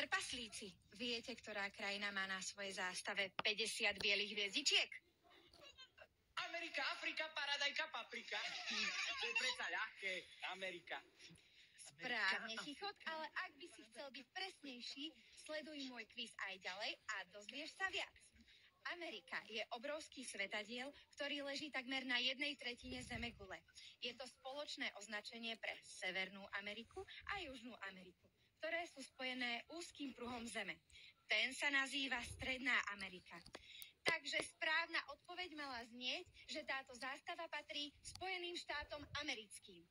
Trpaslíci, viete, ktorá krajina má na svojej zástave 50 bielých hviezdičiek? Amerika, Afrika, paradajka, paprika. To je predsa ľahké. Amerika. Správne, Chichot, ale ak by si chcel byť presnejší, sleduj môj kvíz aj ďalej a dozvieš sa viac. Amerika je obrovský svetadiel, ktorý leží takmer na 1/3 zemegule. Je to spoločné označenie pre Severnú Ameriku a Južnú Ameriku, ktoré sú spojené úzkým pruhom Zeme. Ten sa nazýva Stredná Amerika. Takže správna odpoveď mala znieť, že táto zástava patrí Spojeným štátom americkým.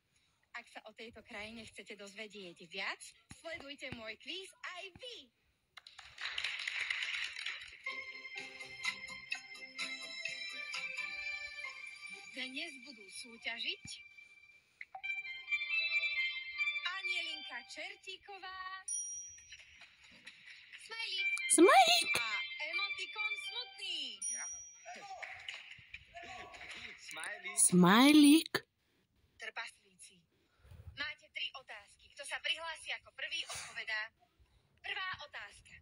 Ak sa o tejto krajine chcete dozvedieť viac, sledujte môj kvíz aj vy. Dnes budú súťažiť Anielinka Čertíková, Smajlík. a emotikon smutný. Smiley. Smajlík. Trpaslíci. Máte 3 otázky. Kto sa prihlási ako prvý, odpovedá. Prvá otázka.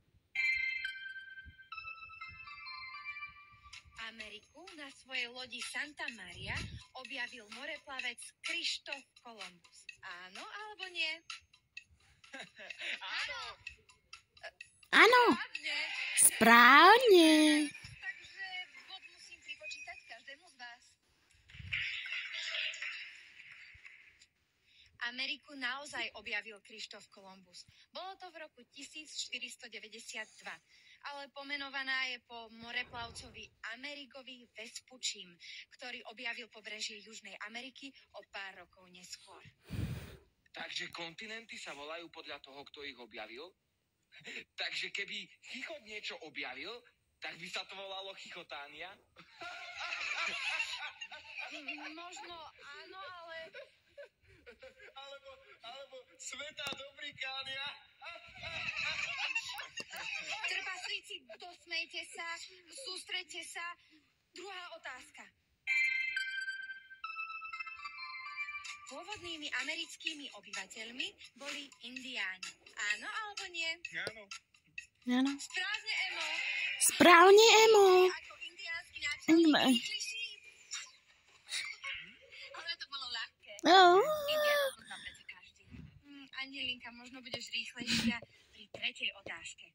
Ameriku na svojej lodi Santa Maria objavil moreplavec Krištof Kolumbus. Áno alebo nie? Áno. Áno, Správne. správne. Takže bod musím pripočítať každému z vás. Ameriku naozaj objavil Krištof Kolumbus. Bolo to v roku 1492, ale pomenovaná je po moreplavcovi Amerigovi Vespučím, ktorý objavil pobrežie Južnej Ameriky o pár rokov neskôr. Takže kontinenty sa volajú podľa toho, kto ich objavil? Takže keby Chichot niečo objavil, tak by sa to volalo Chichotánia? Možno áno, ale Alebo Svetá Dobrikánia? trpaslíci, dosmejte sa, sústreďte sa. Druhá otázka. Pôvodnými americkými obyvateľmi boli indiáni. Áno alebo nie? Áno. Áno. Správne, Emo. Správne, Emo. Ako indiánsky náčelník Emo. rýchly šíp. Ale to bolo ľahké. Oh. Indiánov pozná predsa každý. Anielinka, možno budeš rýchlejšia pri tretej otázke.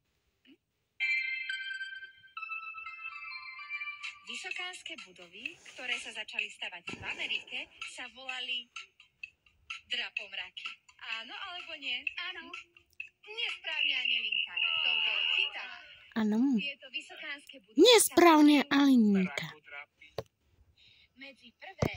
Vysokánske budovy, ktoré sa začali stavať v Amerike, sa volali drapomraky. Áno alebo nie? Áno. Nesprávne, Anielinka. To bol chytá. Áno. Tieto vysokánske budovy Nesprávne, sa Alinka. Rakodrapy. medzi prvé